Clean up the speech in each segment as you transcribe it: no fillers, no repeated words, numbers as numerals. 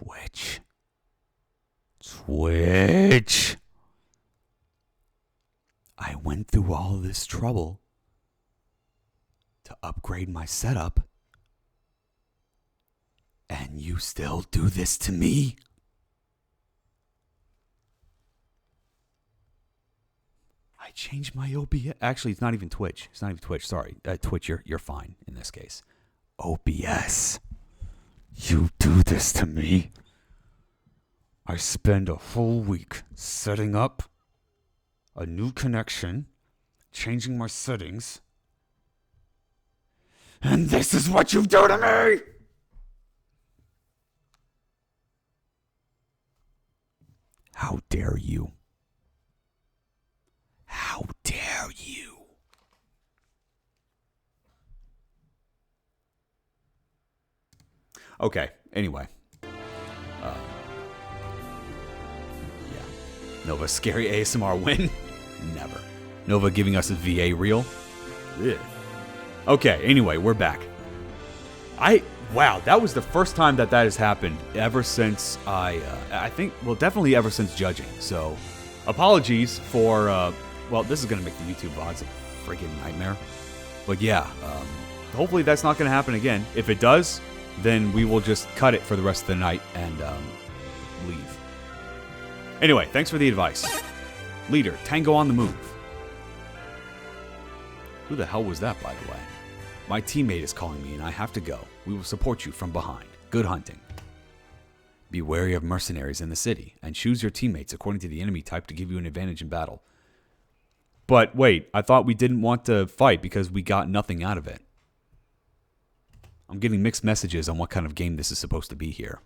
Twitch. Twitch. I went through all this trouble to upgrade my setup, and you still do this to me? I changed my OBS. Actually, it's not even Twitch. Sorry. Twitch, you're fine in this case. OBS. You do this to me? I spend a whole week setting up a new connection, changing my settings, and this is what you do to me! How dare you? How dare you? Okay, anyway. Yeah. Nova scary ASMR win? Never. Nova giving us a VA reel? Ugh. Okay, anyway, we're back. Wow, that was the first time that has happened ever since I think, definitely ever since judging. So, apologies for, this is going to make the YouTube VODs a freaking nightmare. But yeah, hopefully that's not going to happen again. If it does, then we will just cut it for the rest of the night and leave. Anyway, thanks for the advice. Leader, Tango on the move. Who the hell was that, by the way? My teammate is calling me and I have to go. We will support you from behind. Good hunting. Be wary of mercenaries in the city and choose your teammates according to the enemy type to give you an advantage in battle. But wait, I thought we didn't want to fight because we got nothing out of it. I'm getting mixed messages on what kind of game this is supposed to be here.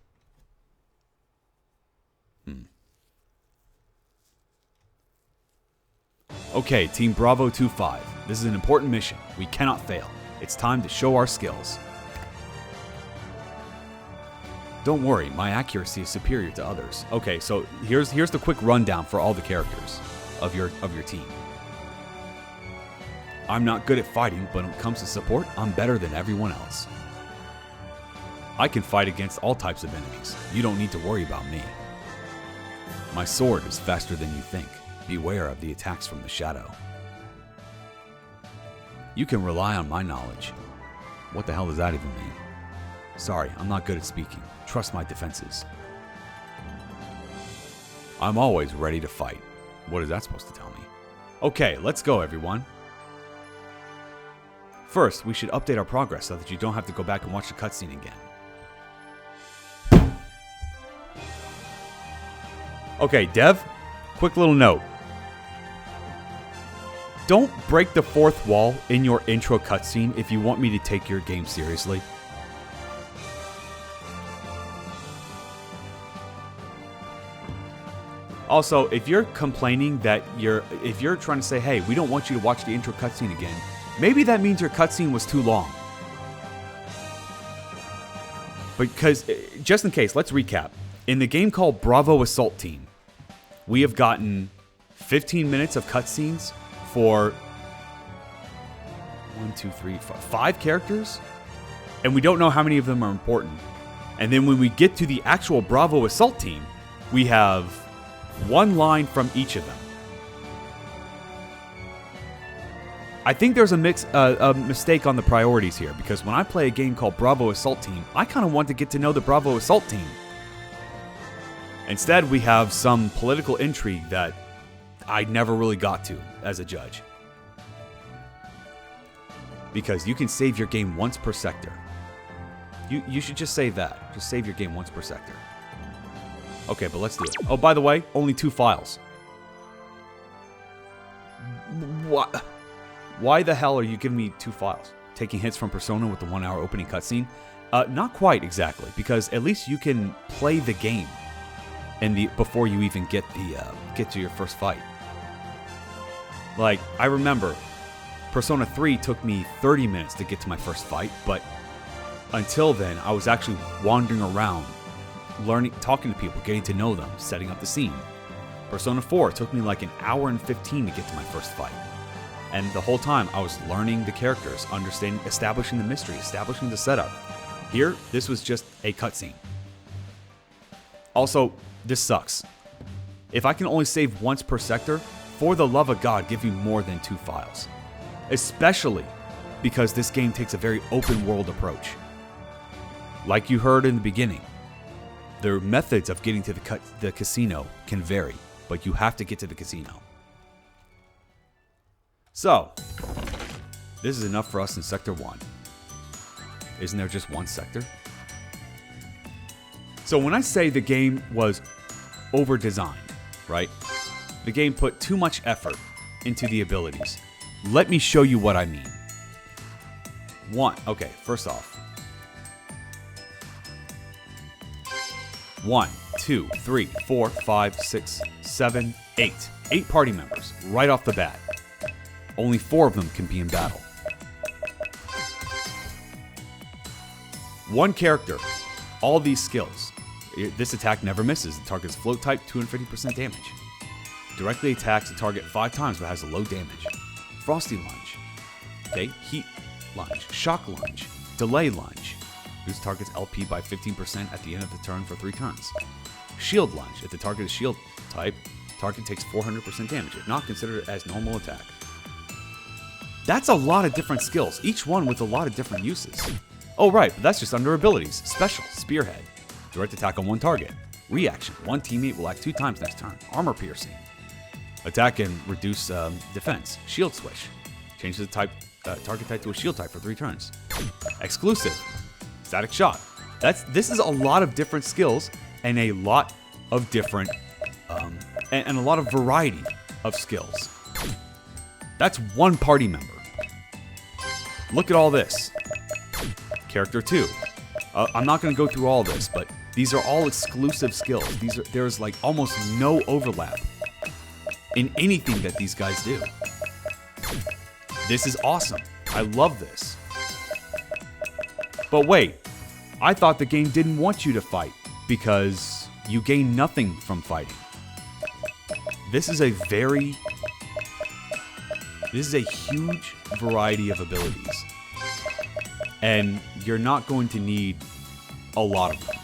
Okay, Team Bravo 2-5. This is an important mission. We cannot fail. It's time to show our skills. Don't worry, my accuracy is superior to others. Okay, so here's the quick rundown for all the characters of your team. I'm not good at fighting, but when it comes to support, I'm better than everyone else. I can fight against all types of enemies. You don't need to worry about me. My sword is faster than you think. Beware of the attacks from the shadow. You can rely on my knowledge. What the hell does that even mean? Sorry, I'm not good at speaking. Trust my defenses. I'm always ready to fight. What is that supposed to tell me? Okay, let's go, everyone. First, we should update our progress so that you don't have to go back and watch the cutscene again. Okay, Dev, quick little note. Don't break the fourth wall in your intro cutscene if you want me to take your game seriously. Also, if you're complaining that if you're trying to say, hey, we don't want you to watch the intro cutscene again, maybe that means your cutscene was too long. Because, just in case, let's recap. In the game called Bravo Assault Team, we have gotten 15 minutes of cutscenes for 5 characters, and we don't know how many of them are important. And then when we get to the actual Bravo Assault Team, we have one line from each of them. I think there's a mistake on the priorities here, because when I play a game called Bravo Assault Team, I kind of want to get to know the Bravo Assault Team. Instead, we have some political intrigue that I never really got to as a judge. Because you can save your game once per sector. You should just save that. Just save your game once per sector. Okay, but let's do it. Oh, by the way, only 2 files. What? Why the hell are you giving me 2 files? Taking hits from Persona with the 1-hour opening cutscene? Not quite exactly, because at least you can play the game before you even get to your first fight. Like, I remember Persona 3 took me 30 minutes to get to my first fight, but until then, I was actually wandering around, learning, talking to people, getting to know them, setting up the scene. Persona 4 took me like an hour and 15 to get to my first fight. And the whole time, I was learning the characters, understanding, establishing the mystery, establishing the setup. Here, this was just a cutscene. Also, this sucks. If I can only save once per sector, for the love of God, give me more than 2 files. Especially because this game takes a very open world approach. Like you heard in the beginning, the methods of getting to the casino can vary, but you have to get to the casino. So, this is enough for us in Sector 1. Isn't there just one sector? So when I say the game was over-designed, right? The game put too much effort into the abilities. Let me show you what I mean. Okay, first off. 1, 2, 3, 4, 5, 6, 7, 8. 8 party members, right off the bat. Only 4 of them can be in battle. 1 character, all these skills. This attack never misses. The target's float type, 250% damage. Directly attacks the target 5 times but has a low damage. Frosty Lunge. Okay, Heat Lunge, Shock Lunge, Delay Lunge. Boosts target's LP by 15% at the end of the turn for 3 turns. Shield Lunge. If the target is shield type, target takes 400% damage. If not, consider it as normal attack. That's a lot of different skills, each one with a lot of different uses. Oh right, but that's just under abilities. Special, Spearhead. Direct attack on 1 target. Reaction, 1 teammate will act 2 times next turn. Armor Piercing. Attack and reduce defense. Shield Swish. Change the target type to a shield type for 3 turns. Exclusive. Static Shot. This is a lot of different skills and a lot of different and a lot of variety of skills. That's 1 party member. Look at all this. Character 2. I'm not going to go through all this, but these are all exclusive skills. There's like almost no overlap in anything that these guys do. This is awesome. I love this. But wait, I thought the game didn't want you to fight because you gain nothing from fighting. This is a huge variety of abilities. And you're not going to need a lot of them.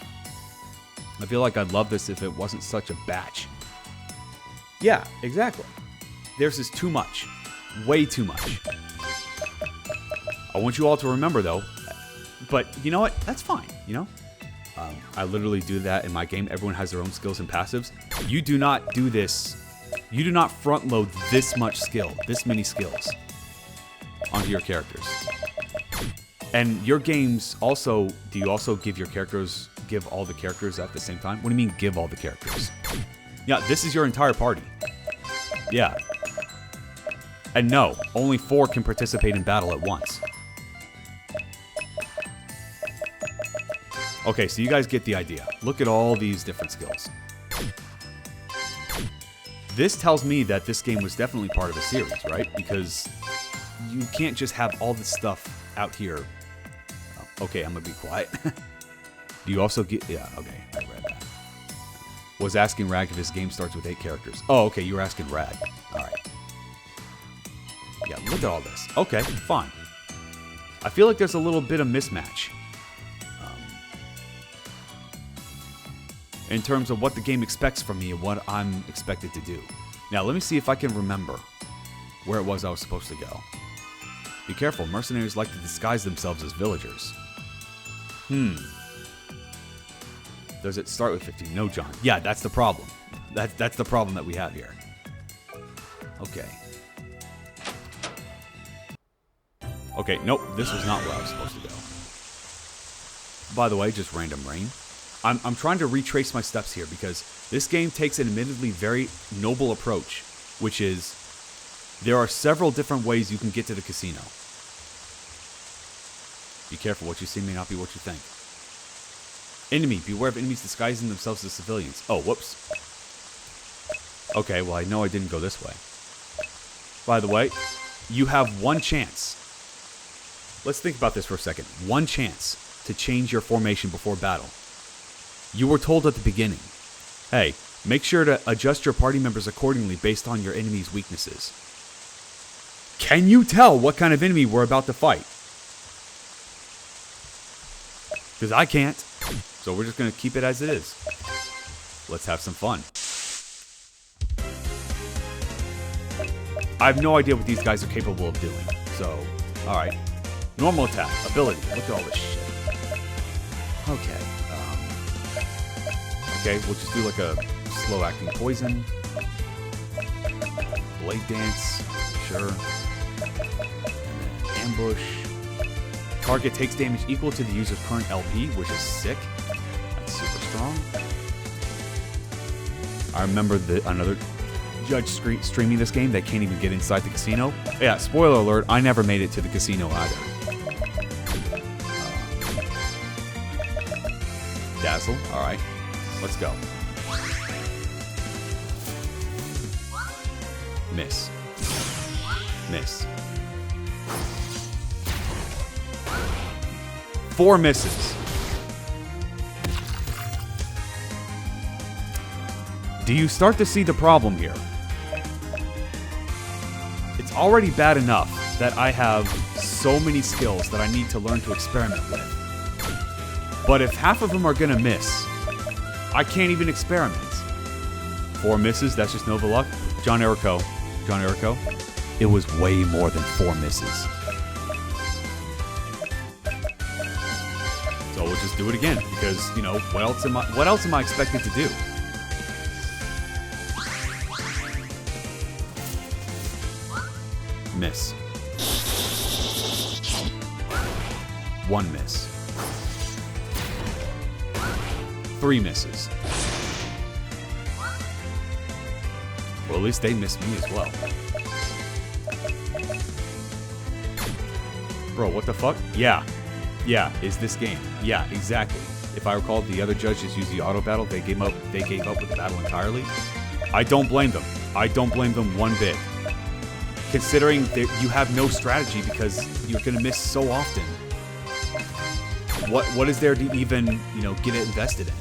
I feel like I'd love this if it wasn't such a batch. Yeah, exactly. There's just too much. Way too much. I want you all to remember though, but you know what? That's fine, you know? I literally do that in my game. Everyone has their own skills and passives. You do not do this. You do not front load this much skill, this many skills onto your characters. And your games also, do you also give all the characters at the same time? What do you mean give all the characters? Yeah, this is your entire party. Yeah. And no, only 4 can participate in battle at once. Okay, so you guys get the idea. Look at all these different skills. This tells me that this game was definitely part of a series, right? Because you can't just have all this stuff out here. Okay, I'm gonna be quiet. Do you also get... Yeah, okay, I read that. Was asking Rag if his game starts with 8 characters. Oh, okay, you were asking Rag. Alright. Yeah, look at all this. Okay, fine. I feel like there's a little bit of mismatch. In terms of what the game expects from me and what I'm expected to do. Now, let me see if I can remember where it was I was supposed to go. Be careful, mercenaries like to disguise themselves as villagers. Does it start with 15? No, John. Yeah, that's the problem. That's the problem that we have here. Okay. Okay, nope, this was not where I was supposed to go. By the way, just random rain. I'm trying to retrace my steps here because this game takes an admittedly very noble approach, which is there are several different ways you can get to the casino. Be careful, what you see may not be what you think. Enemy, beware of enemies disguising themselves as civilians. Oh, whoops. Okay, well I know I didn't go this way. By the way, you have 1 chance. Let's think about this for a second. 1 chance to change your formation before battle. You were told at the beginning, hey, make sure to adjust your party members accordingly based on your enemy's weaknesses. Can you tell what kind of enemy we're about to fight? Because I can't. So we're just going to keep it as it is. Let's have some fun. I have no idea what these guys are capable of doing. So, alright. Normal attack. Ability. Look at all this shit. Okay. Okay, we'll just do like a slow-acting poison. Blade dance. Sure. And then ambush. Target takes damage equal to the user's current LP, which is sick. That's super strong. I remember another judge streaming this game that can't even get inside the casino. Yeah, spoiler alert, I never made it to the casino either. Dazzle, alright. Let's go. Miss. Miss. 4 misses. Do you start to see the problem here? It's already bad enough that I have so many skills that I need to learn to experiment with. But if half of them are gonna miss, I can't even experiment. 4 misses, that's just Nova luck. John Erico. It was way more than 4 misses. So we'll just do it again, because, you know, what else am I expected to do? Miss. 1 miss. 3 misses. Well, at least they missed me as well. Bro, what the fuck? Yeah, is this game. Yeah, exactly. If I recall, the other judges used the auto battle. They gave up with the battle entirely. I don't blame them. I don't blame them one bit. Considering that you have no strategy because you're going to miss so often. What is there to even, you know, get it invested in?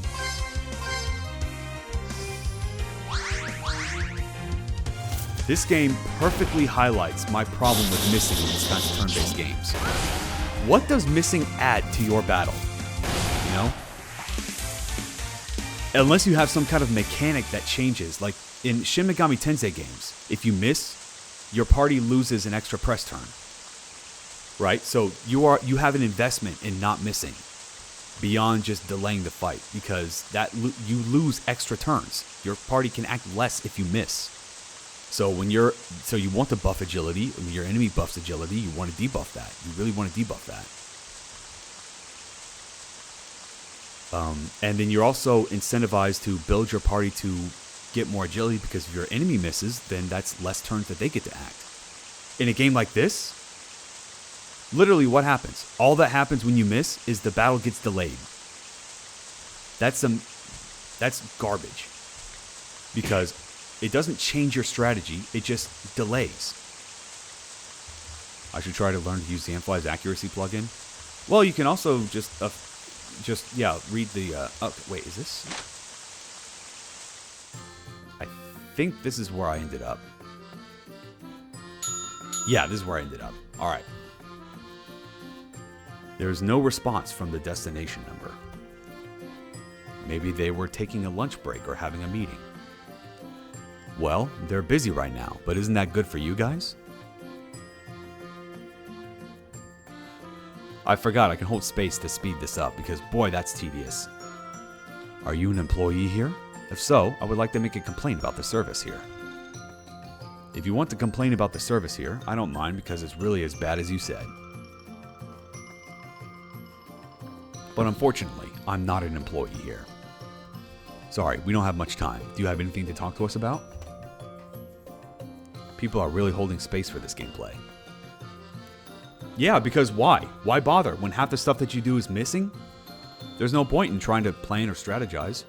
This game perfectly highlights my problem with missing in these kinds of turn-based games. What does missing add to your battle? You know? Unless you have some kind of mechanic that changes, like in Shin Megami Tensei games, if you miss, your party loses an extra press turn. Right? So you have an investment in not missing beyond just delaying the fight, because you lose extra turns. Your party can act less if you miss. So you want to buff agility. When your enemy buffs agility, you want to debuff that. You really want to debuff that. And then you're also incentivized to build your party to get more agility, because if your enemy misses, then that's less turns that they get to act. In a game like this, literally what happens? All that happens when you miss is the battle gets delayed. That's garbage. Because it doesn't change your strategy, it just delays. I should try to learn to use the Zamfly's accuracy plugin. Well, you can also just read the wait, is this? I think this is where I ended up. Yeah, this is where I ended up. All right. There's no response from the destination number. Maybe they were taking a lunch break or having a meeting. Well, they're busy right now, but isn't that good for you guys? I forgot I can hold space to speed this up, because boy, that's tedious. Are you an employee here? If so, I would like to make a complaint about the service here. If you want to complain about the service here, I don't mind, because it's really as bad as you said. But unfortunately, I'm not an employee here. Sorry, we don't have much time. Do you have anything to talk to us about? People are really holding space for this gameplay. Yeah, because why? Why bother when half the stuff that you do is missing? There's no point in trying to plan or strategize.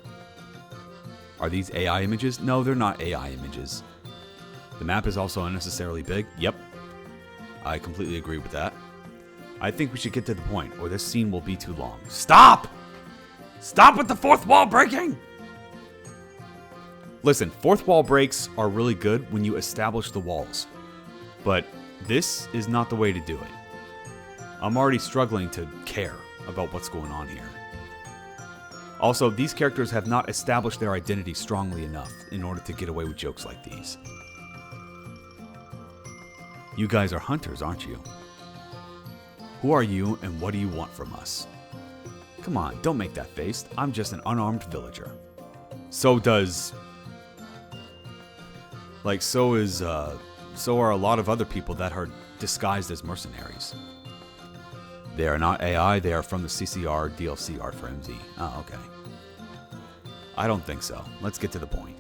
Are these AI images? No, they're not AI images. The map is also unnecessarily big. Yep. I completely agree with that. I think we should get to the point, or this scene will be too long. Stop! Stop with the fourth wall breaking! Listen, fourth wall breaks are really good when you establish the walls. But this is not the way to do it. I'm already struggling to care about what's going on here. Also, these characters have not established their identity strongly enough in order to get away with jokes like these. You guys are hunters, aren't you? Who are you and what do you want from us? Come on, don't make that face. I'm just an unarmed villager. So are a lot of other people that are disguised as mercenaries. They are not AI, they are from the CCR DLC art for MZ. Oh, okay. I don't think so. Let's get to the point.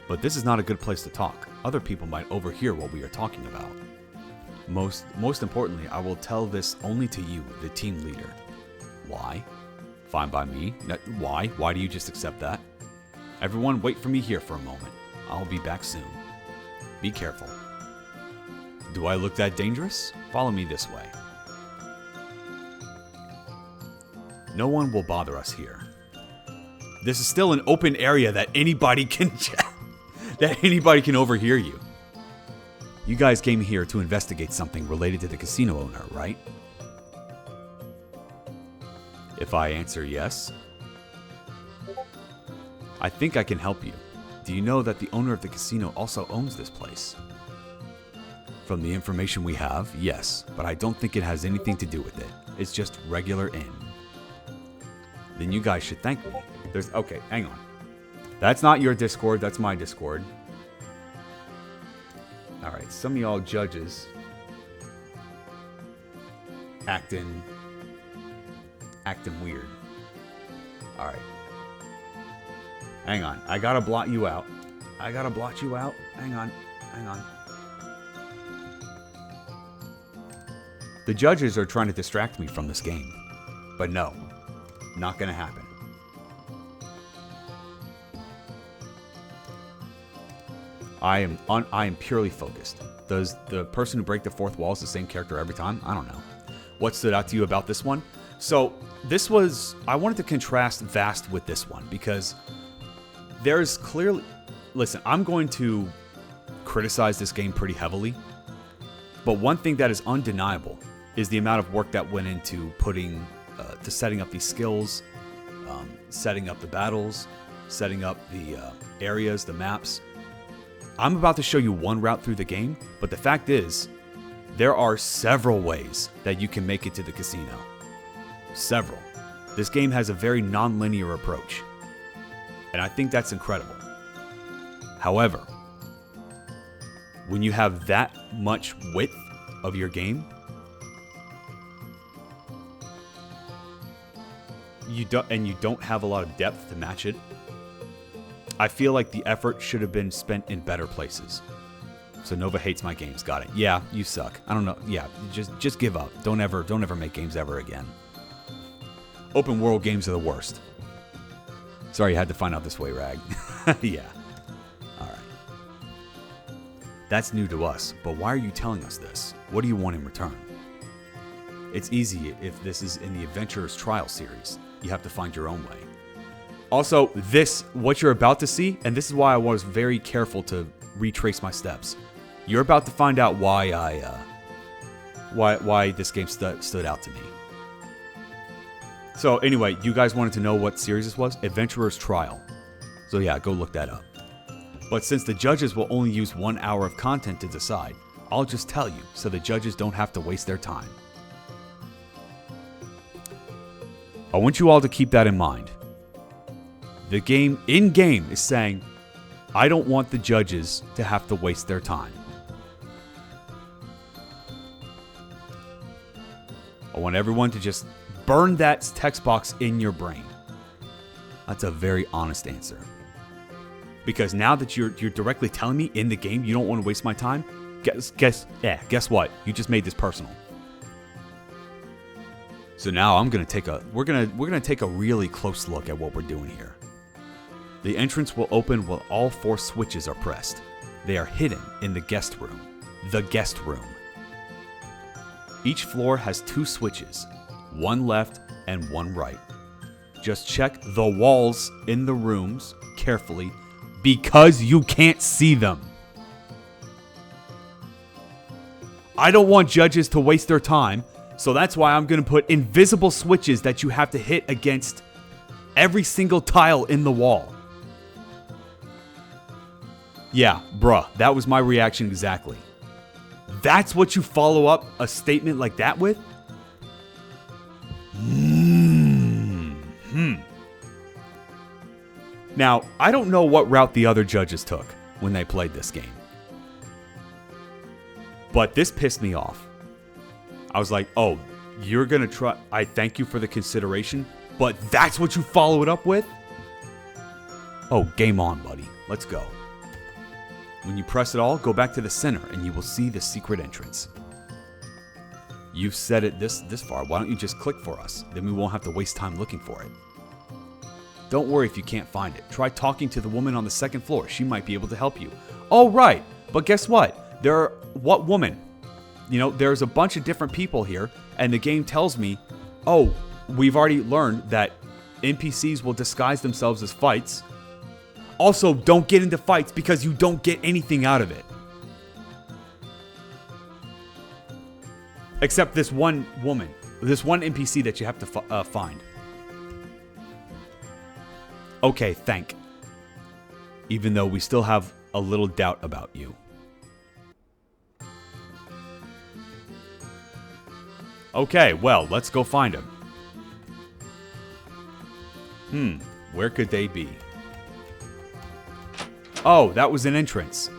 But this is not a good place to talk. Other people might overhear what we are talking about. Most importantly, I will tell this only to you, the team leader. Why? Fine by me. Why? Why do you just accept that? Everyone wait for me here for a moment. I'll be back soon. Be careful. Do I look that dangerous? Follow me this way. No one will bother us here. This is still an open area that anybody can overhear you. You guys came here to investigate something related to the casino owner, right? If I answer yes, I think I can help you. Do you know that the owner of the casino also owns this place? From the information we have, yes, but I don't think it has anything to do with it. It's just regular inn. Then you guys should thank me. Okay, hang on. That's not your Discord, that's my Discord. Alright, some of y'all judges acting weird. Alright. Hang on, I gotta blot you out. Hang on. The judges are trying to distract me from this game. But no, not gonna happen. I am purely focused. Does the person who break the fourth wall is the same character every time? I don't know. What stood out to you about this one? So I wanted to contrast Vast with this one because there's clearly, listen, I'm going to criticize this game pretty heavily, but one thing that is undeniable is the amount of work that went into to setting up these skills, setting up the battles, setting up the areas, the maps. I'm about to show you one route through the game, but the fact is, there are several ways that you can make it to the casino. Several. This game has a very non-linear approach, and I think that's incredible. However, when you have that much width of your game, you don't have a lot of depth to match it, I feel like the effort should have been spent in better places. So Nova hates my games. Got it. Yeah, you suck. I don't know. Yeah, just give up. Don't ever make games ever again. Open world games are the worst. Sorry you had to find out this way, Rag. Yeah. All right. That's new to us, but why are you telling us this? What do you want in return? It's easy if this is in the Adventurer's Trial series. You have to find your own way. Also, what you're about to see, and this is why I was very careful to retrace my steps. You're about to find out why why this game stood out to me. So anyway, you guys wanted to know what series this was? Adventurer's Trial. So yeah, go look that up. But since the judges will only use 1 hour of content to decide, I'll just tell you so the judges don't have to waste their time. I want you all to keep that in mind. The game, in-game, is saying, I don't want the judges to have to waste their time. I want everyone to just burn that text box in your brain. That's a very honest answer. Because now that you're directly telling me in the game you don't want to waste my time, guess what? You just made this personal. So now we're gonna take a really close look at what we're doing here. The entrance will open while all 4 switches are pressed. They are hidden in the guest room. The guest room. Each floor has 2 switches, one left and one right. Just check the walls in the rooms carefully because you can't see them. I don't want judges to waste their time, so that's why I'm going to put invisible switches that you have to hit against Every single tile in the wall. Yeah, bruh, that was my reaction exactly. That's what you follow up a statement like that with? Now, I don't know what route the other judges took when they played this game. But this pissed me off. I was like, oh, you're going to try... I thank you for the consideration, but that's what you follow it up with? Oh, game on, buddy. Let's go. When you press it all, go back to the center and you will see the secret entrance. You've said it this far. Why don't you just click for us? Then we won't have to waste time looking for it. Don't worry if you can't find it. Try talking to the woman on the second floor. She might be able to help you. Oh, right. But guess what? What woman? You know, there's a bunch of different people here, and the game tells me, oh, we've already learned that NPCs will disguise themselves as fights. Also, don't get into fights because you don't get anything out of it. Except this one woman, this one NPC that you have to find. Okay, thank. Even though we still have a little doubt about you. Okay, well, let's go find him. Where could they be? Oh, that was an entrance.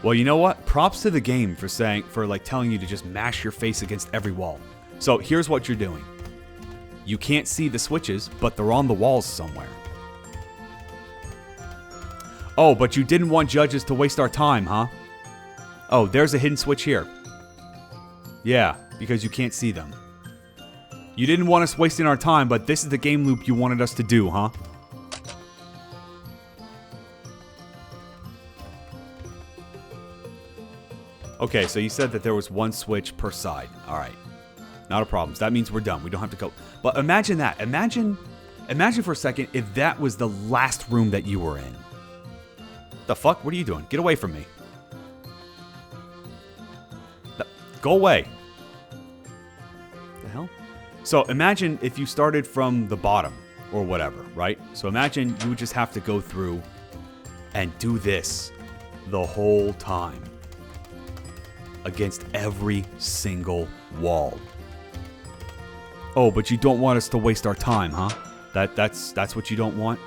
Well, you know what? Props to the game for telling you to just mash your face against every wall. So here's what you're doing. You can't see the switches, but they're on the walls somewhere. Oh, but you didn't want judges to waste our time, huh? Oh, there's a hidden switch here. Yeah, because you can't see them. You didn't want us wasting our time, but this is the game loop you wanted us to do, huh? Okay, so you said that there was one switch per side. All right. Not a problem. So that means we're done. We don't have to go. But imagine that. Imagine for a second if that was the last room that you were in. The fuck? What are you doing? Get away from me. Go away. The hell? So imagine if you started from the bottom or whatever, right? So imagine you would just have to go through and do this the whole time against every single wall. Oh, but you don't want us to waste our time, huh? That's what you don't want?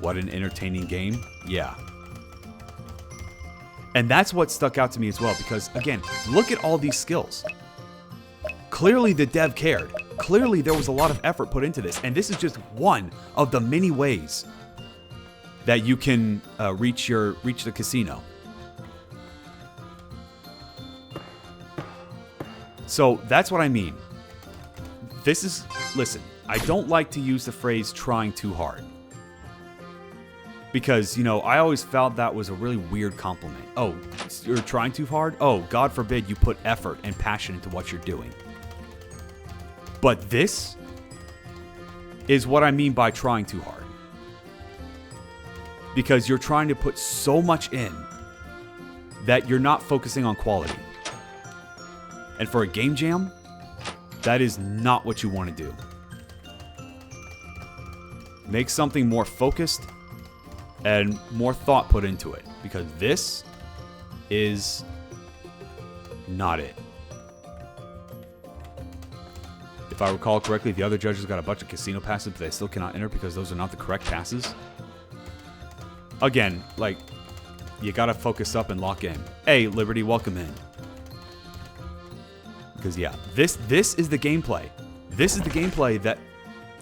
What an entertaining game. Yeah. And that's what stuck out to me as well, because again, look at all these skills. Clearly the dev cared. Clearly there was a lot of effort put into this, and this is just one of the many ways that you can reach the casino. So that's what I mean. Listen, I don't like to use the phrase trying too hard. Because, I always felt that was a really weird compliment. Oh, you're trying too hard? Oh, God forbid you put effort and passion into what you're doing. But this is what I mean by trying too hard. Because you're trying to put so much in that you're not focusing on quality. And for a game jam, that is not what you want to do. Make something more focused and more thought put into it, because this is not it. If I recall correctly, the other judges got a bunch of casino passes, but they still cannot enter because those are not the correct passes. Again, you gotta focus up and lock in. Hey, Liberty, welcome in. Because yeah, this is the gameplay. This is the gameplay that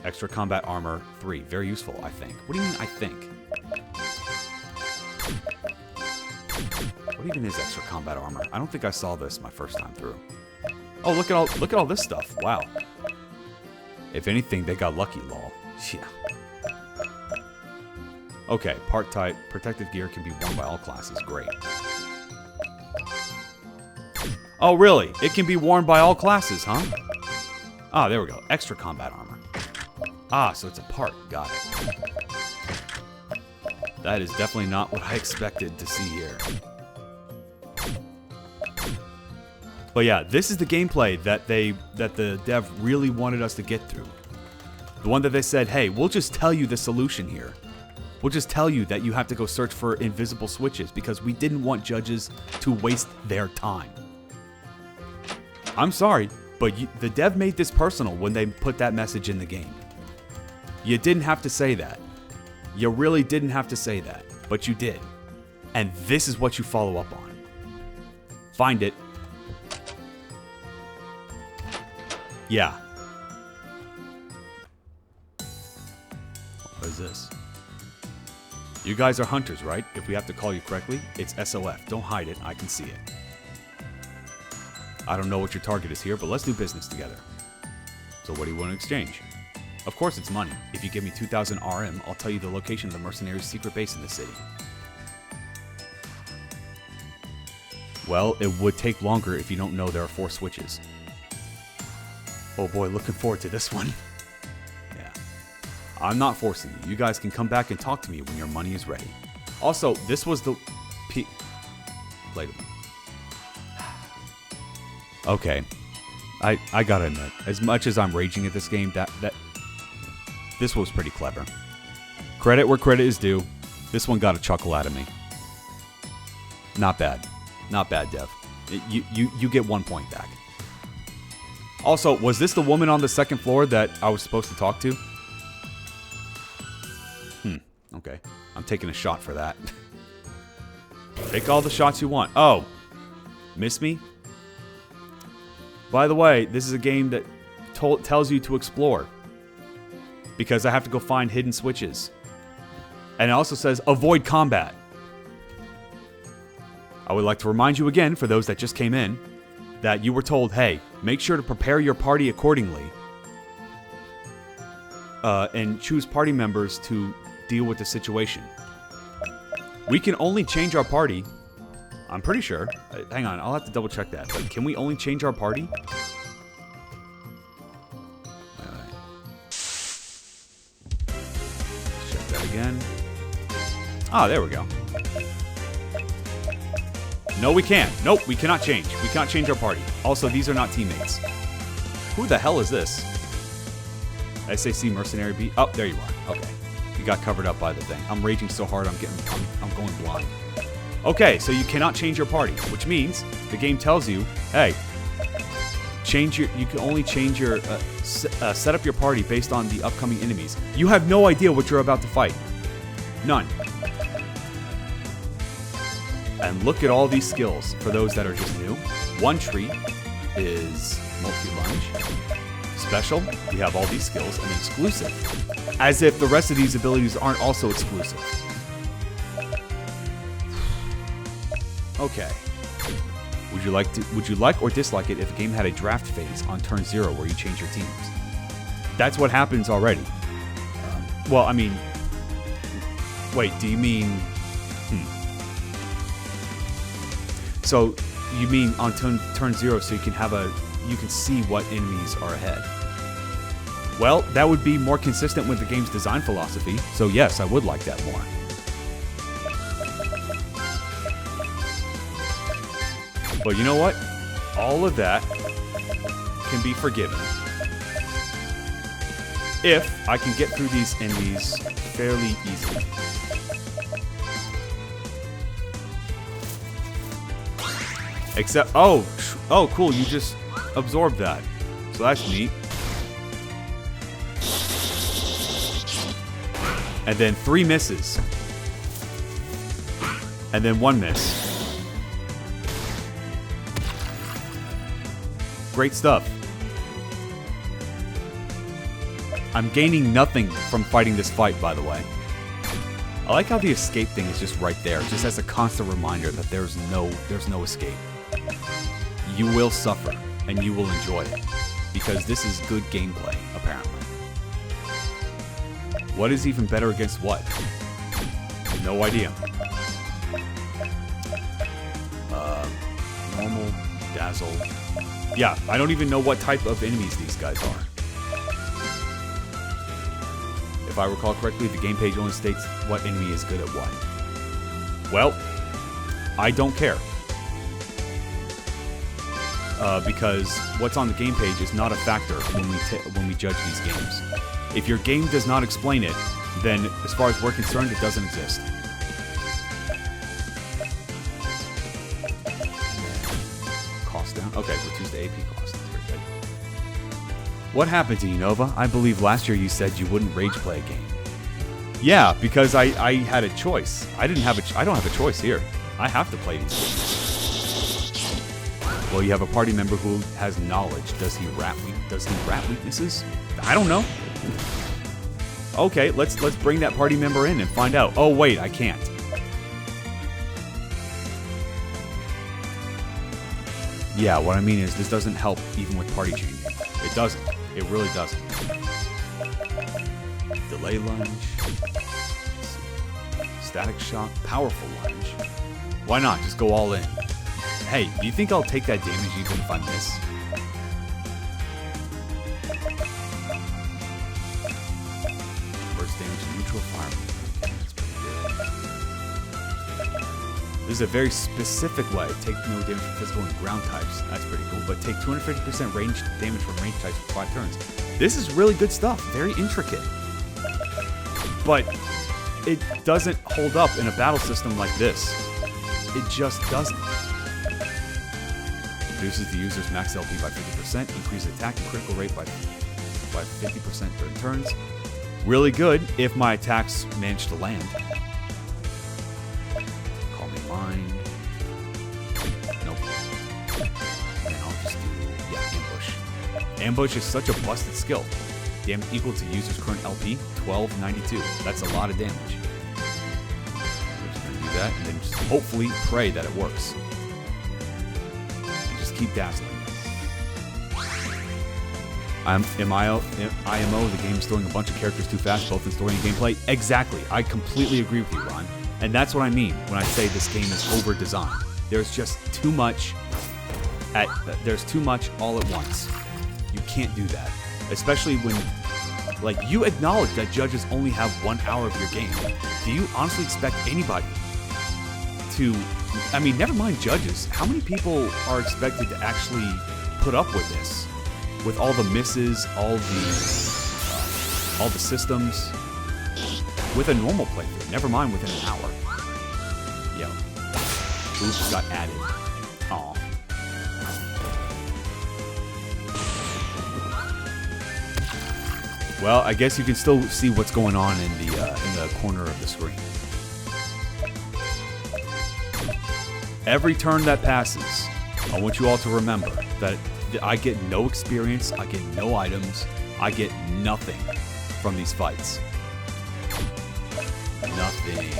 Extra Combat Armor 3, very useful, I think. What do you mean, I think? What even is Extra Combat Armor? I don't think I saw this my first time through. Oh, look at all this stuff. Wow. If anything, they got lucky, lol. Yeah. Okay, part type. Protective gear can be worn by all classes. Great. Oh, really? It can be worn by all classes, huh? Ah, there we go. Extra Combat Armor. Ah, so it's a part. Got it. That is definitely not what I expected to see here. But yeah, this is the gameplay that the dev really wanted us to get through. The one that they said, hey, we'll just tell you the solution here. We'll just tell you that you have to go search for invisible switches because we didn't want judges to waste their time. I'm sorry, but the dev made this personal when they put that message in the game. You didn't have to say that. You really didn't have to say that, but you did. And this is what you follow up on. Find it. Yeah. What is this? You guys are hunters, right? If we have to call you correctly, it's SOF. Don't hide it. I can see it. I don't know what your target is here, but let's do business together. So what do you want to exchange? Of course it's money. If you give me 2,000 RM, I'll tell you the location of the mercenaries' secret base in the city. Well, it would take longer if you don't know there are 4 switches. Oh boy, looking forward to this one. Yeah. I'm not forcing you. You guys can come back and talk to me when your money is ready. Also, this was the... Wait a minute. Okay. I gotta admit, as much as I'm raging at this game, this was pretty clever. Credit where credit is due. This one got a chuckle out of me. Not bad. Not bad, Dev. You get 1 point back. Also, was this the woman on the 2nd floor that I was supposed to talk to? Okay. I'm taking a shot for that. Take all the shots you want. Oh. Miss me? By the way, this is a game that tells you to explore. Because I have to go find hidden switches. And it also says, avoid combat. I would like to remind you again, for those that just came in, that you were told, hey, make sure to prepare your party accordingly. And choose party members to deal with the situation. We can only change our party. I'm pretty sure. Hang on, I'll have to double check that. But can we only change our party? Alright. Check that again. Ah, there we go. No, we can't. Nope, we cannot change. We cannot change our party. Also, these are not teammates. Who the hell is this? SAC Mercenary B. Oh, there you are. Okay. You got covered up by the thing. I'm raging so hard I'm going blind. Okay, so you cannot change your party, which means the game tells you, hey, you can only change your set up your party based on the upcoming enemies. You have no idea what you're about to fight. None. And look at all these skills for those that are just new. One tree is multi-lunge. Special, we have all these skills, and exclusive. As if the rest of these abilities aren't also exclusive. Okay. Would you like or dislike it if the game had a draft phase on turn 0 where you change your teams? That's what happens already. Well, I mean... Wait, do you mean... So, you mean on turn 0 so you can see what enemies are ahead. Well, that would be more consistent with the game's design philosophy, so yes, I would like that more. But you know what? All of that can be forgiven if I can get through these enemies fairly easily. Except, oh, cool, you just absorbed that. So that's neat. And then 3 misses. And then 1 miss. Great stuff. I'm gaining nothing from fighting this fight, by the way. I like how the escape thing is just right there, just as a constant reminder that there's no escape. You will suffer, and you will enjoy it, because this is good gameplay, apparently. What is even better against what? No idea. Normal, dazzle. Yeah, I don't even know what type of enemies these guys are. If I recall correctly, the game page only states what enemy is good at what. Well, I don't care. because what's on the game page is not a factor when we judge these games. If your game does not explain it, then as far as we're concerned, it doesn't exist. Cost down. Okay, reduce the AP cost. That's pretty good. What happened to you, Nova? I believe last year you said you wouldn't rage play a game. Yeah, because I had a choice. I don't have a choice here. I have to play these games. Well, you have a party member who has knowledge. Does he rat weaknesses? I don't know. Okay, let's bring that party member in and find out. Oh wait, I can't. Yeah, what I mean is this doesn't help even with party changing. It doesn't. It really doesn't. Delay lunge. Static shock. Powerful lunge. Why not? Just go all in. Hey, do you think I'll take that damage even if I miss? Burst damage neutral fire. Okay, that's pretty good. This is a very specific way. Take no damage from physical and ground types. That's pretty cool. But take 250% range damage from range types for 5 turns. This is really good stuff. Very intricate. But it doesn't hold up in a battle system like this. It just doesn't. Reduces the user's max LP by 50%, increases attack and critical rate by 50% during turns. Really good if my attacks manage to land. Call me mind. Nope. And I'll just do, ambush. Ambush is such a busted skill. Damage equal to user's current LP, 1292. That's a lot of damage. We're just gonna do that and then just hopefully pray that it works. Keep dazzling. IMO, the game's throwing a bunch of characters too fast, both in story and gameplay. Exactly. I completely agree with you, Ron. And that's what I mean when I say this game is over-designed. There's just too much there's too much all at once. You can't do that. Especially when, you acknowledge that judges only have 1 hour of your game. Do you honestly expect anybody to... I mean, never mind judges. How many people are expected to actually put up with this? With all the misses, all the systems, with a normal playthrough. Never mind within an hour. Yo, oops, got added. Aw. Well, I guess you can still see what's going on in the corner of the screen. Every turn that passes, I want you all to remember that I get no experience, I get no items, I get nothing from these fights. Nothing.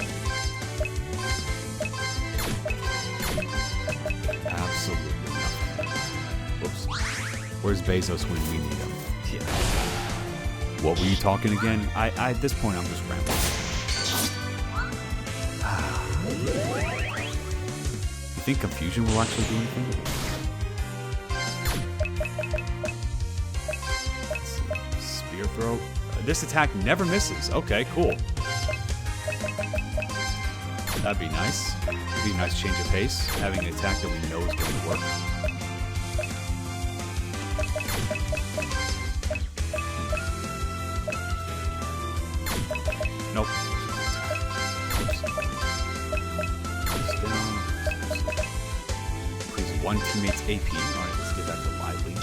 Absolutely nothing. Whoops. Where's Bezos when we need him? Yeah. What were you talking again? I at this point, I'm just rambling. You think confusion will actually do anything? Let's see. Spear throw. This attack never misses. Okay, cool. That'd be nice. It'd be a nice change of pace, having an attack that we know is going to work. Nope. One teammate's AP. Alright, let's get back to lively.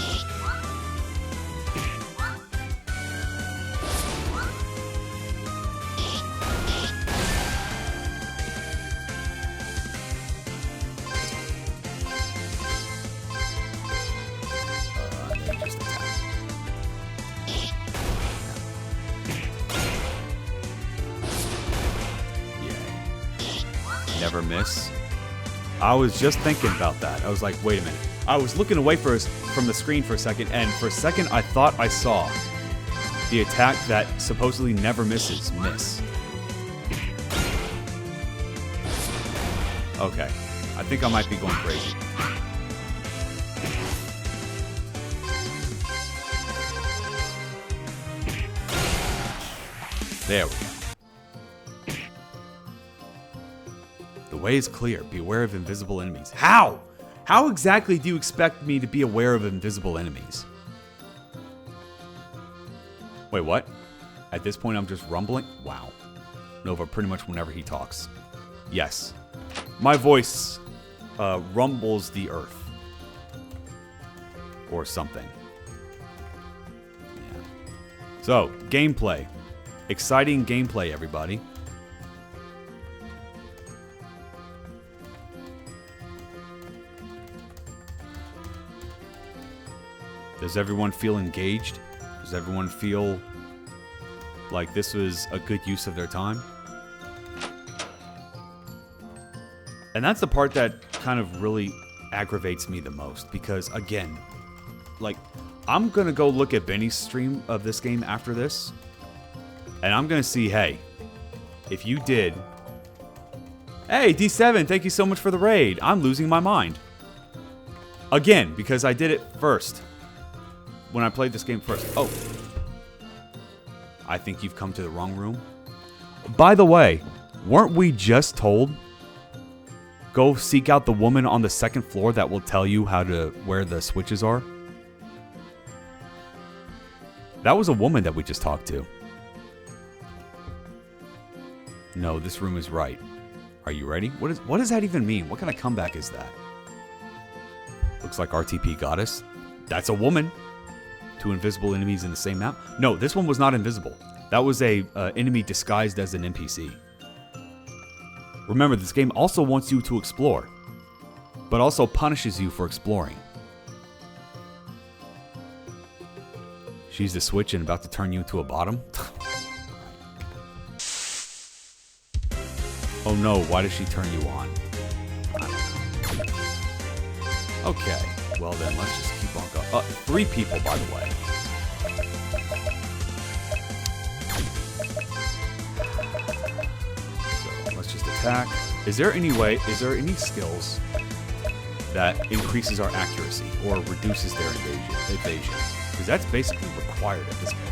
Then just attack. Yeah. Never miss. I was just thinking about that. I was like, wait a minute. I was looking away from the screen for a second, and for a second I thought I saw the attack that supposedly never misses miss. Okay. I think I might be going crazy. There we go. The way is clear. Beware of invisible enemies. How? How exactly do you expect me to be aware of invisible enemies? Wait, what? At this point, I'm just rumbling? Wow. Nova pretty much whenever he talks. Yes. My voice rumbles the earth. Or something. Yeah. So, gameplay. Exciting gameplay, everybody. Does everyone feel engaged? Does everyone feel like this was a good use of their time? And that's the part that kind of really aggravates me the most, because again, like, I'm gonna go look at Benny's stream of this game after this, and I'm gonna see, hey, if you did... Hey, D7, thank you so much for the raid. I'm losing my mind. Again, because I did it first. When I played this game first. Oh. I think you've come to the wrong room. By the way, weren't we just told... Go seek out the woman on the second floor that will tell you where the switches are? That was a woman that we just talked to. No, this room is right. Are you ready? What does that even mean? What kind of comeback is that? Looks like RTP Goddess. That's a woman. 2 invisible enemies in the same map. No, this one was not invisible. That was a enemy disguised as an NPC. Remember, this game also wants you to explore, but also punishes you for exploring. She's the switch and about to turn you into a bottom? Oh no, why does she turn you on? Okay, well then, let's just keep on going. 3 people, by the way. So, let's just attack. Is there any skills that increases our accuracy or reduces their evasion? Because that's basically required at this point.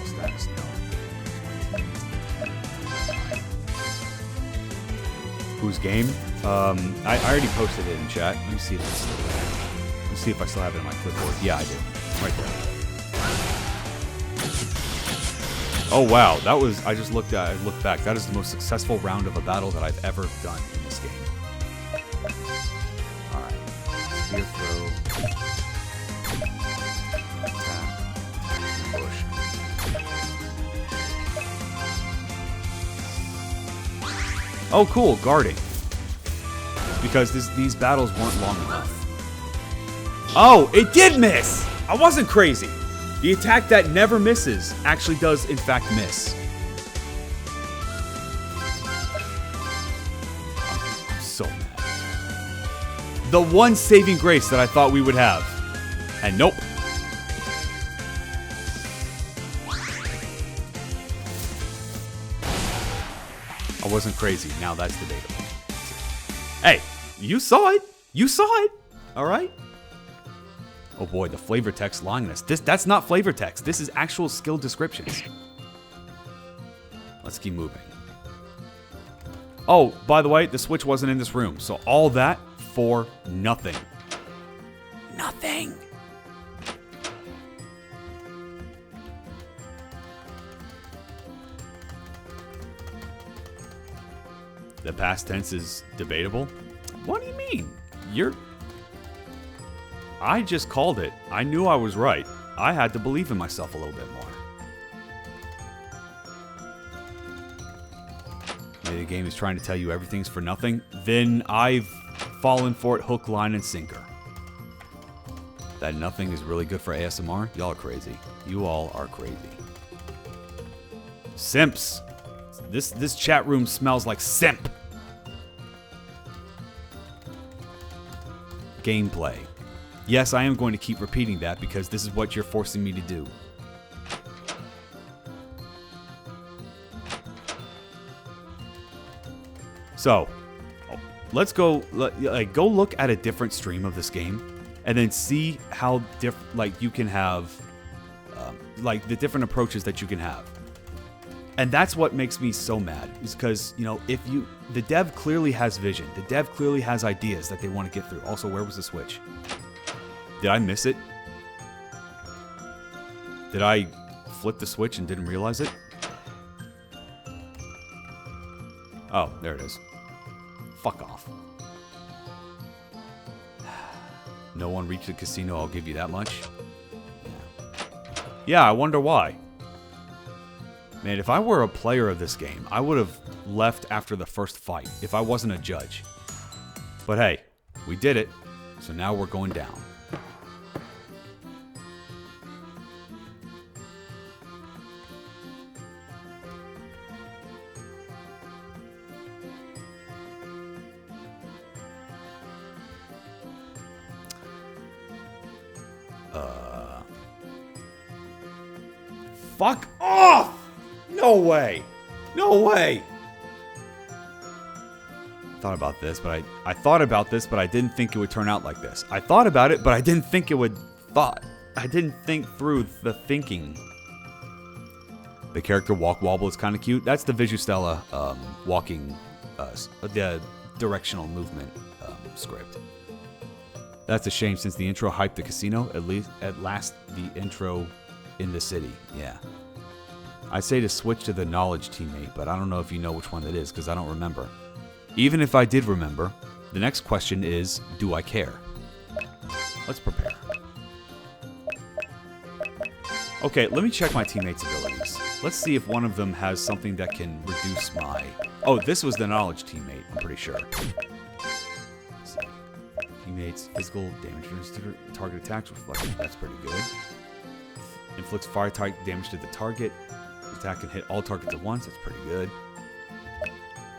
Status no. Whose game? I already posted it in chat. Let me see if it's still there. Let's see if I still have it on my clipboard. Yeah, I do. Right there. Oh wow, that was, I looked back. That is the most successful round of a battle that I've ever done in this game. Alright. Spear throw. Attack. Push. Oh cool, guarding. Because these battles weren't long enough. Oh, it did miss! I wasn't crazy! The attack that never misses actually does, in fact, miss. I'm so mad. The one saving grace that I thought we would have. And nope. I wasn't crazy. Now that's debatable. Hey, you saw it. You saw it. All right? Oh boy, the flavor text lying us. That's not flavor text. This is actual skill descriptions. Let's keep moving. Oh, by the way, the switch wasn't in this room. So all that for nothing. Nothing. The past tense is debatable? What do you mean? I just called it. I knew I was right. I had to believe in myself a little bit more. Maybe the game is trying to tell you everything's for nothing. Then I've fallen for it hook, line, and sinker. That nothing is really good for ASMR? Y'all are crazy. You all are crazy. Simps. This chat room smells like simp. Gameplay. Yes, I am going to keep repeating that because this is what you're forcing me to do. So, let's go look at a different stream of this game and then see how you can have the different approaches that you can have. And that's what makes me so mad, is because, you know, the dev clearly has vision. The dev clearly has ideas that they want to get through. Also, where was the switch? Did I miss it? Did I flip the switch and didn't realize it? Oh, there it is. Fuck off. No one reached the casino, I'll give you that much. Yeah, I wonder why. Man, if I were a player of this game, I would have left after the first fight if I wasn't a judge. But hey, we did it, so now we're going down. Fuck off! No way! No way! I thought about this, but I didn't think it would turn out like this. I thought about it, but I didn't think it would I didn't think through the thinking. The character walk wobble is kind of cute. That's the Visustella walking, the directional movement script. That's a shame since the intro hyped the casino. At last, the intro in the city. Yeah. I say to switch to the knowledge teammate, but I don't know if you know which one that is because I don't remember. Even if I did remember, the next question is, do I care? Let's prepare. Okay, let me check my teammates' abilities. Let's see if one of them has something that can reduce my... Oh, this was the knowledge teammate, I'm pretty sure. Let's see. Teammates, physical, damage to target attacks, reflection, that's pretty good. Inflicts fire type damage to the target. Attack can hit all targets at once. That's pretty good.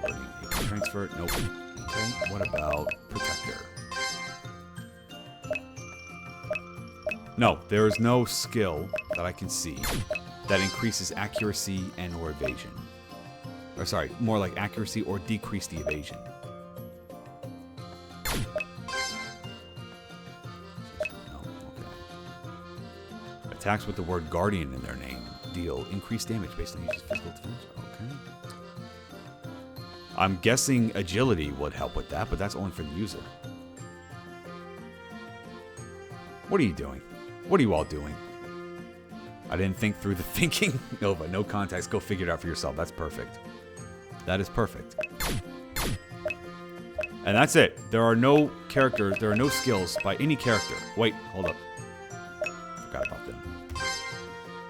Loading AP transfer. Nope. Okay. What about Protector? No, there is no skill that I can see that increases accuracy and or evasion. Or sorry, more like accuracy or decrease the evasion. Attacks with the word Guardian in their name deal increased damage based on user's physical defense. Okay. I'm guessing agility would help with that, but that's only for the user. What are you doing? What are you all doing? I didn't think through the thinking. Nova, no context. Go figure it out for yourself. That's perfect. That is perfect. And that's it. There are no characters, there are no skills by any character. Wait, hold up. Forgot about them.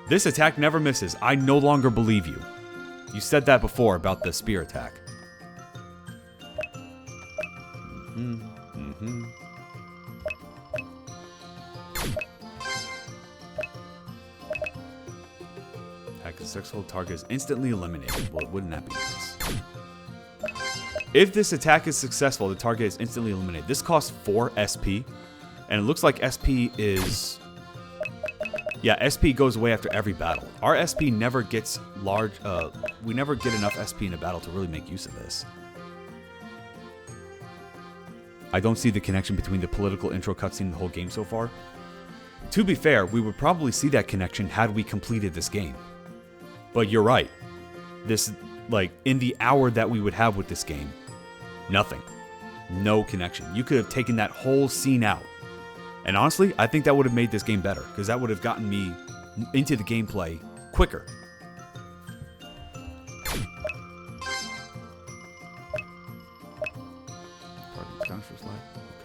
This attack never misses. I no longer believe you. You said that before about the spear attack. Attack is successful. Target is instantly eliminated. Well, wouldn't that be nice? If this attack is successful, the target is instantly eliminated. This costs 4 SP. And it looks like SP is... Yeah, SP goes away after every battle. Our SP never gets large... we never get enough SP in a battle to really make use of this. I don't see the connection between the political intro cutscene and the whole game so far. To be fair, we would probably see that connection had we completed this game. But you're right. This, like, in the hour that we would have with this game, nothing. No connection. You could have taken that whole scene out. And honestly, I think that would have made this game better, because that would have gotten me into the gameplay quicker.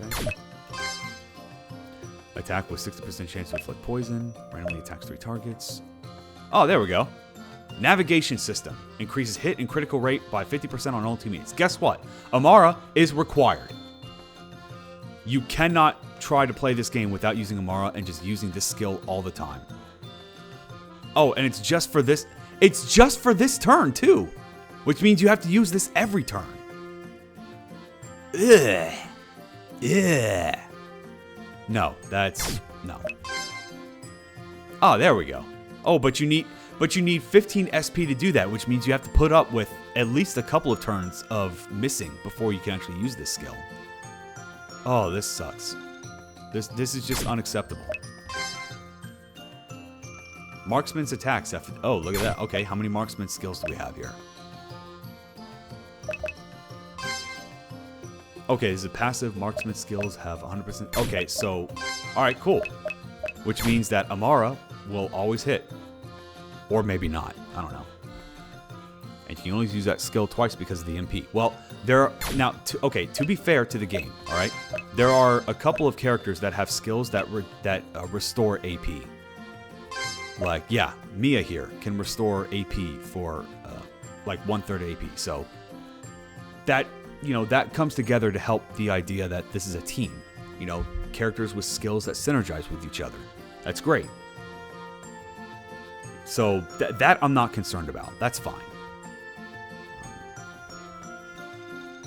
Okay. Attack with 60% chance to inflict poison. Randomly attacks 3 targets. Oh, there we go. Navigation system. Increases hit and critical rate by 50% on all teammates. Guess what? Amara is required. You cannot try to play this game without using Amara and just using this skill all the time. Oh, and it's just for this. It's just for this turn, too. Which means you have to use this every turn. Ugh. Yeah. No, that's... No. Oh, there we go. Oh, but you need 15 SP to do that, which means you have to put up with at least a couple of turns of missing before you can actually use this skill. Oh, this sucks. This is just unacceptable. Marksman's attacks. Oh, look at that. Okay, how many marksman skills do we have here? Okay, is it passive? Marksman skills have 100%. Okay, so, alright, cool. Which means that Amara will always hit. Or maybe not. I don't know. And you can only use that skill twice because of the MP. Well, there are... Now, to be fair to the game, alright? There are a couple of characters that have skills that restore AP. Like, yeah, Mia here can restore AP for, like, 1/3 AP. So, that... You know, that comes together to help the idea that this is a team. You know, characters with skills that synergize with each other. That's great. So, that I'm not concerned about. That's fine.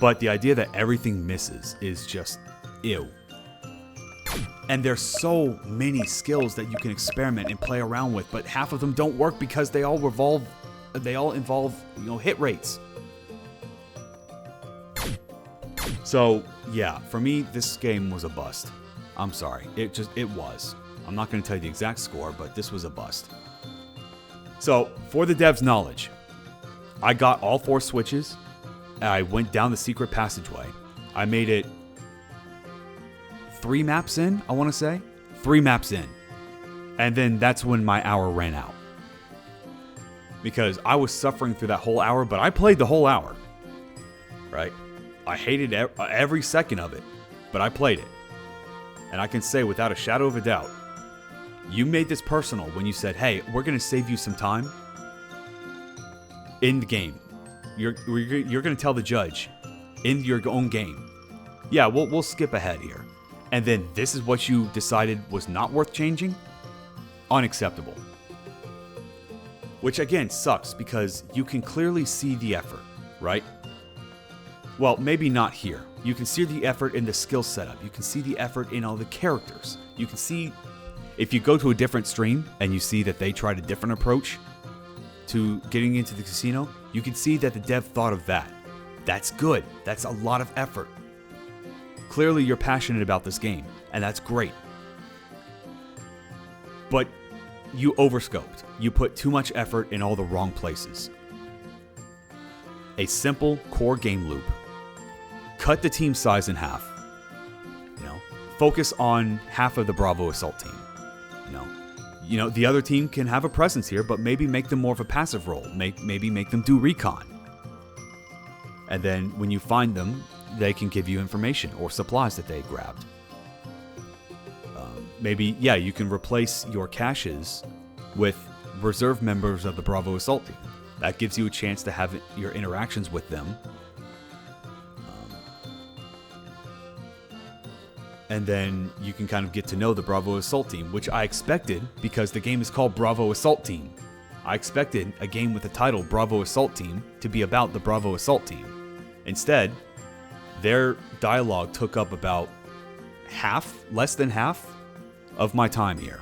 But the idea that everything misses is just ew. And there's so many skills that you can experiment and play around with, but half of them don't work because they all involve, you know, hit rates. So, yeah, for me, this game was a bust. I'm sorry. It was. I'm not going to tell you the exact score, but this was a bust. So, for the dev's knowledge, I got all 4 switches. I went down the secret passageway. I made it 3 maps in, I want to say. 3 maps in. And then that's when my hour ran out. Because I was suffering through that whole hour, but I played the whole hour. Right? I hated every second of it, but I played it. And I can say without a shadow of a doubt, you made this personal when you said, hey, we're going to save you some time in the game. You're going to tell the judge in your own game, yeah, we'll skip ahead here. And then this is what you decided was not worth changing? Unacceptable. Which again sucks because you can clearly see the effort, right? Well, maybe not here. You can see the effort in the skill setup. You can see the effort in all the characters. You can see, if you go to a different stream and you see that they tried a different approach to getting into the casino, you can see that the dev thought of that. That's good. That's a lot of effort. Clearly you're passionate about this game, and that's great. But you overscoped. You put too much effort in all the wrong places. A simple core game loop. Cut the team size in half. You know, focus on half of the Bravo Assault team. You know, the other team can have a presence here, but maybe make them more of a passive role. Maybe make them do recon. And then when you find them, they can give you information or supplies that they grabbed. Maybe, yeah, you can replace your caches with reserve members of the Bravo Assault team. That gives you a chance to have your interactions with them. And then you can kind of get to know the Bravo Assault team, which I expected because the game is called Bravo Assault Team. I expected a game with the title Bravo Assault Team to be about the Bravo Assault Team. Instead, their dialogue took up about less than half of my time here.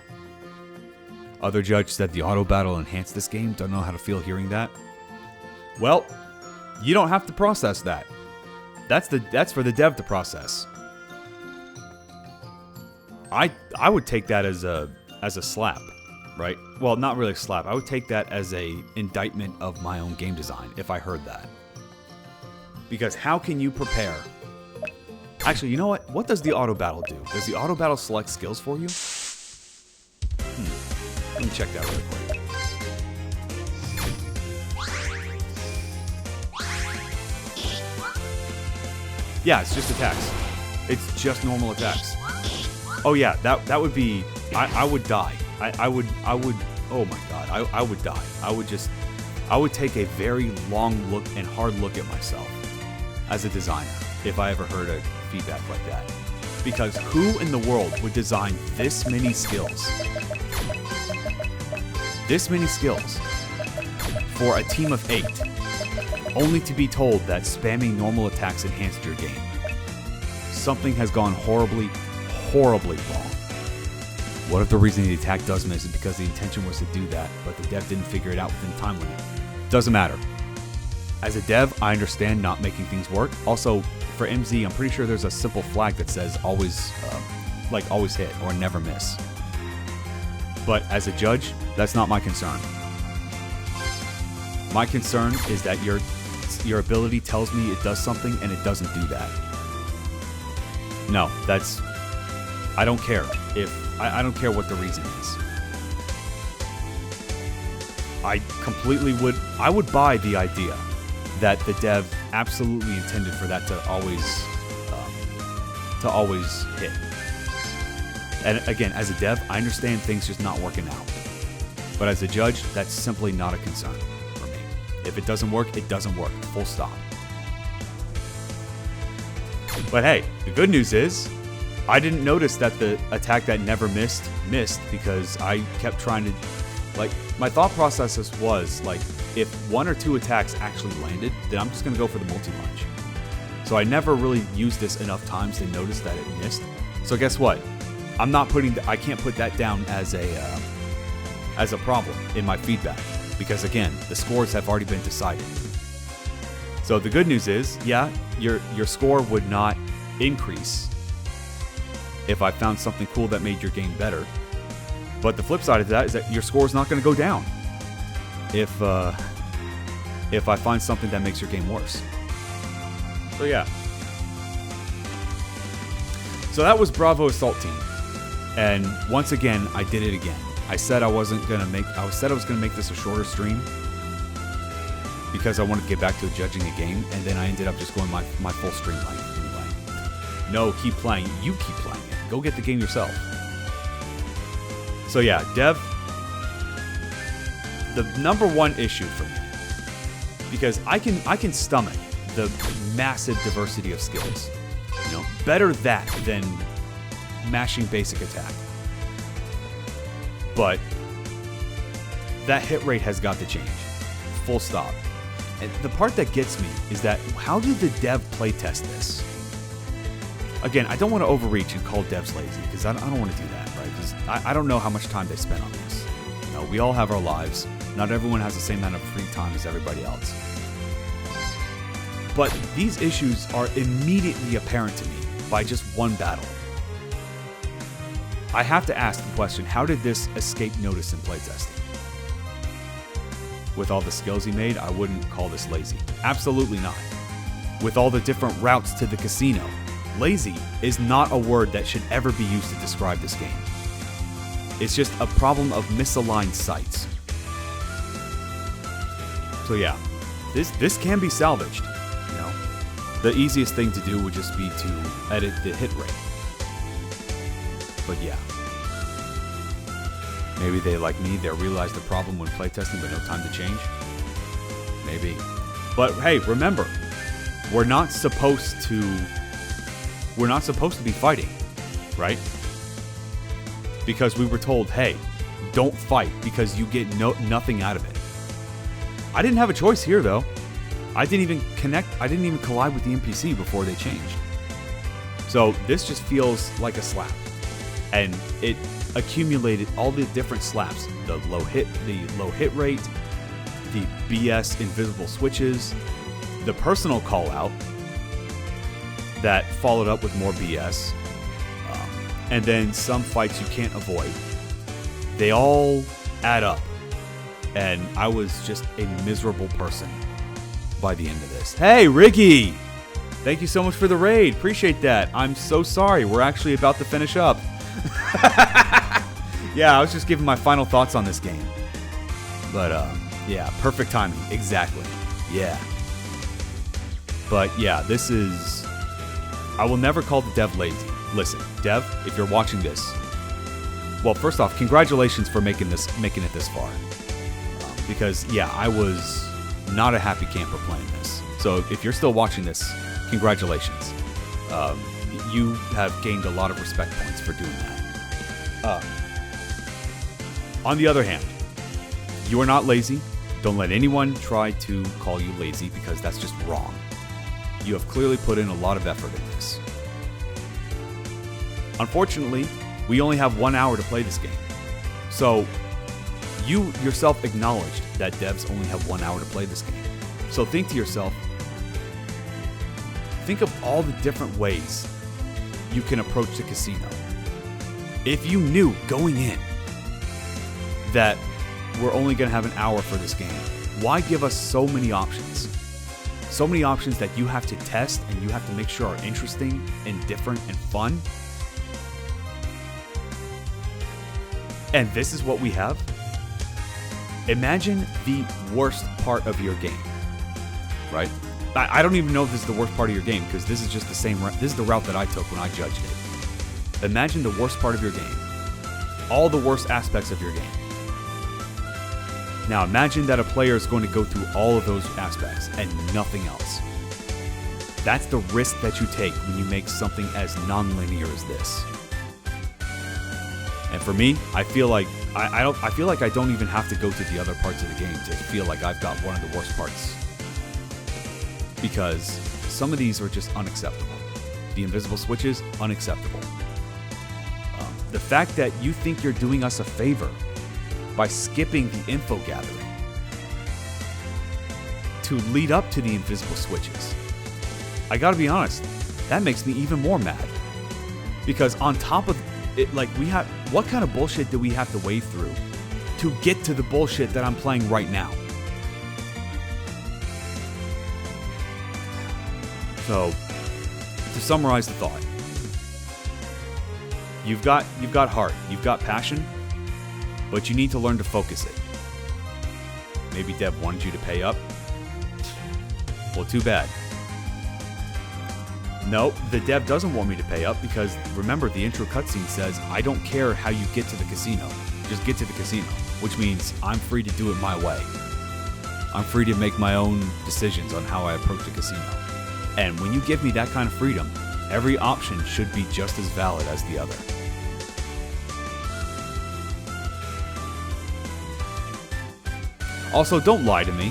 Other judge said the auto battle enhanced this game. Don't know how to feel hearing that. Well, you don't have to process that. That's for the dev to process. I would take that as a slap, right? Well, not really a slap. I would take that as a indictment of my own game design if I heard that. Because how can you prepare? Actually, you know what? What does the auto battle do? Does the auto battle select skills for you? Let me check that really quick. Yeah, it's just attacks. It's just normal attacks. Oh yeah, that would be. I would die. I would. Oh my god, I would die. I would take a very long look and hard look at myself as a designer if I ever heard a feedback like that. Because who in the world would design this many skills? This many skills for a team of 8, only to be told that spamming normal attacks enhanced your game. Something has gone horribly wrong. What if the reason the attack does miss is because the intention was to do that, but the dev didn't figure it out within the time limit? Doesn't matter. As a dev, I understand not making things work. Also, for MZ, I'm pretty sure there's a simple flag that says always hit or never miss. But as a judge, that's not my concern. My concern is that your ability tells me it does something and it doesn't do that. No, I don't care I don't care what the reason is. I would buy the idea that the dev absolutely intended for that to always hit. And again, as a dev, I understand things just not working out. But as a judge, that's simply not a concern for me. If it doesn't work, it doesn't work. Full stop. But hey, the good news is, I didn't notice that the attack that never missed because I kept trying to, my thought process was, if 1 or 2 attacks actually landed, then I'm just going to go for the multi-lunge. So I never really used this enough times to notice that it missed. So guess what? I can't put that down as a problem in my feedback because again, the scores have already been decided. So the good news is, yeah, your score would not increase if I found something cool that made your game better. But the flip side of that is that your score is not going to go down if I find something that makes your game worse. So yeah. So that was Bravo Assault Team. And once again, I did it again. I said I was gonna make this a shorter stream because I wanted to get back to judging a game, and then I ended up just going my full stream length anyway. No, keep playing. You keep playing it. Go get the game yourself. So yeah, Dev, the number one issue for me, because I can stomach the massive diversity of skills. You know, better that than mashing basic attack. But that hit rate has got to change. Full stop. And the part that gets me is that how did the dev playtest this? Again, I don't want to overreach and call devs lazy because I don't want to do that, right? Because I don't know how much time they spent on this. You know, we all have our lives. Not everyone has the same amount of free time as everybody else. But these issues are immediately apparent to me by just one battle. I have to ask the question, how did this escape notice in playtesting? With all the skills he made, I wouldn't call this lazy. Absolutely not. With all the different routes to the casino, lazy is not a word that should ever be used to describe this game. It's just a problem of misaligned sights. So yeah, this can be salvaged. You know, the easiest thing to do would just be to edit the hit rate. But yeah, maybe they, like me, they realized the problem when playtesting but no time to change. Maybe. But hey, remember, we're not supposed to be fighting, right? Because we were told, hey, don't fight because you get nothing out of it. I didn't have a choice here though. I didn't even collide with the NPC before they changed. So this just feels like a slap. And it accumulated all the different slaps, the low hit rate, the BS invisible switches, the personal call out that followed up with more BS, and then some fights you can't avoid. They all add up, and I was just a miserable person by the end of this. Hey, Riggy! Thank you so much for the raid. Appreciate that. I'm so sorry. We're actually about to finish up. Yeah, I was just giving my final thoughts on this game. But, yeah, perfect timing. Exactly. Yeah. But, yeah, this is... I will never call the dev lazy. Listen, dev, if you're watching this... Well, first off, congratulations for making it this far. Because, yeah, I was not a happy camper playing this. So, if you're still watching this, congratulations. You have gained a lot of respect points for doing that. On the other hand, you are not lazy. Don't let anyone try to call you lazy because that's just wrong. You have clearly put in a lot of effort in this. Unfortunately, we only have 1 hour to play this game. So, you yourself acknowledged that devs only have 1 hour to play this game. So think to yourself, think of all the different ways you can approach the casino. If you knew going in that we're only going to have an hour for this game? Why give us so many options? So many options that you have to test and you have to make sure are interesting and different and fun. And this is what we have? Imagine the worst part of your game, right? I don't even know if this is the worst part of your game because this is just the same. This is the route that I took when I judged it. Imagine the worst part of your game. All the worst aspects of your game. Now imagine that a player is going to go through all of those aspects and nothing else. That's the risk that you take when you make something as non-linear as this. And for me, I feel like I feel like I don't even have to go to the other parts of the game to feel like I've got one of the worst parts. Because some of these are just unacceptable. The invisible switches, unacceptable. The fact that you think you're doing us a favor by skipping the info gathering to lead up to the invisible switches. I gotta be honest, that makes me even more mad. Because on top of it, like what kind of bullshit do we have to wade through to get to the bullshit that I'm playing right now? So, to summarize the thought, you've got heart, you've got passion, but you need to learn to focus it. Maybe Dev wanted you to pay up. Well, too bad. No, the dev doesn't want me to pay up because remember the intro cutscene says, I don't care how you get to the casino, just get to the casino, which means I'm free to do it my way. I'm free to make my own decisions on how I approach the casino. And when you give me that kind of freedom, every option should be just as valid as the other. Also, don't lie to me.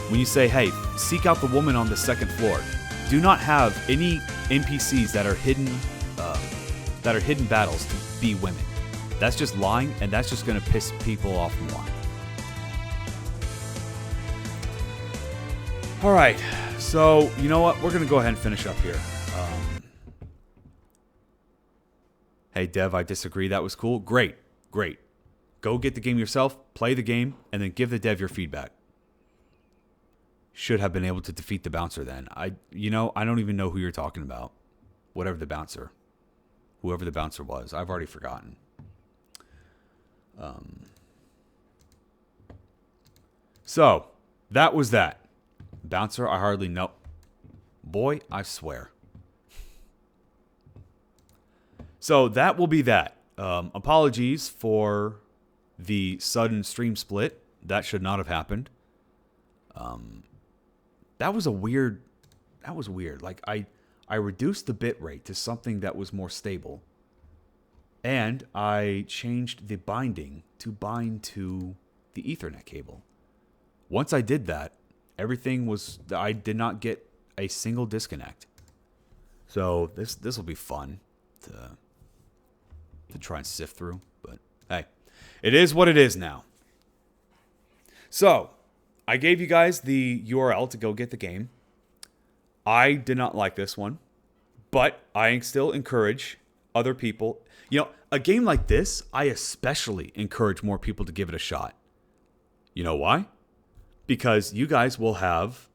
When you say, hey, seek out the woman on the second floor, do not have any NPCs that are hidden battles to be women. That's just lying, and that's just going to piss people off more. All right, so you know what? We're going to go ahead and finish up here. Hey, Dev, I disagree. That was cool. Great. Go get the game yourself, play the game, and then give the dev your feedback. Should have been able to defeat the bouncer then. I don't even know who you're talking about. Whoever the bouncer was. I've already forgotten. So, that was that. Bouncer, I hardly know. Boy, I swear. So, that will be that. Apologies for the sudden stream split. That should not have happened. That was weird. Like, I reduced the bit rate to something that was more stable. And I changed the binding to bind to the Ethernet cable. Once I did that, I did not get a single disconnect. So this will be fun to try and sift through. But hey, it is what it is now. So, I gave you guys the URL to go get the game. I did not like this one, but I still encourage other people. You know, a game like this, I especially encourage more people to give it a shot. You know why? Because you guys will have,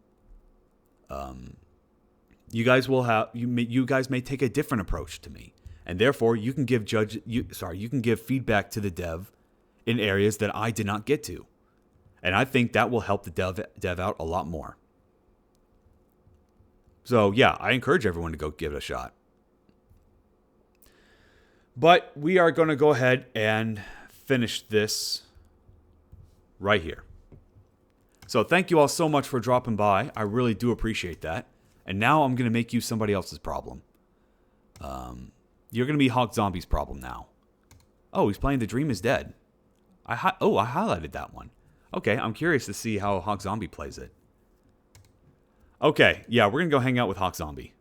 you guys may take a different approach to me, and therefore you can give feedback to the dev in areas that I did not get to. And I think that will help the dev out a lot more. So, yeah, I encourage everyone to go give it a shot. But we are going to go ahead and finish this right here. So, thank you all so much for dropping by. I really do appreciate that. And now I'm going to make you somebody else's problem. You're going to be Hawk Zombie's problem now. Oh, he's playing The Dream is Dead. I highlighted that one. Okay, I'm curious to see how Hawk Zombie plays it. Okay, yeah, we're going to go hang out with Hawk Zombie.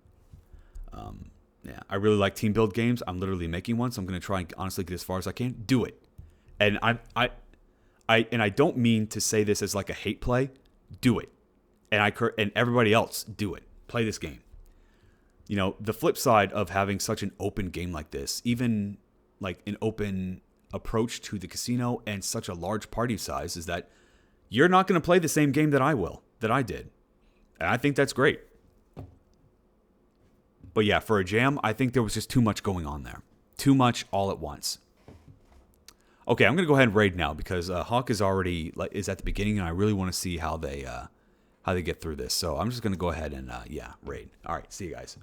Yeah, I really like team build games. I'm literally making one, so I'm going to try and honestly get as far as I can. Do it. And I don't mean to say this as like a hate play. Do it. And everybody else, do it. Play this game. You know, the flip side of having such an open game like this, even like an open approach to the casino and such a large party size is that you're not going to play the same game that I did. And I think that's great. But yeah, for a jam, I think there was just too much going on there. Too much all at once. Okay, I'm going to go ahead and raid now because Hawk is at the beginning, and I really want to see how they get through this. So I'm just going to go ahead and, raid. All right, see you guys.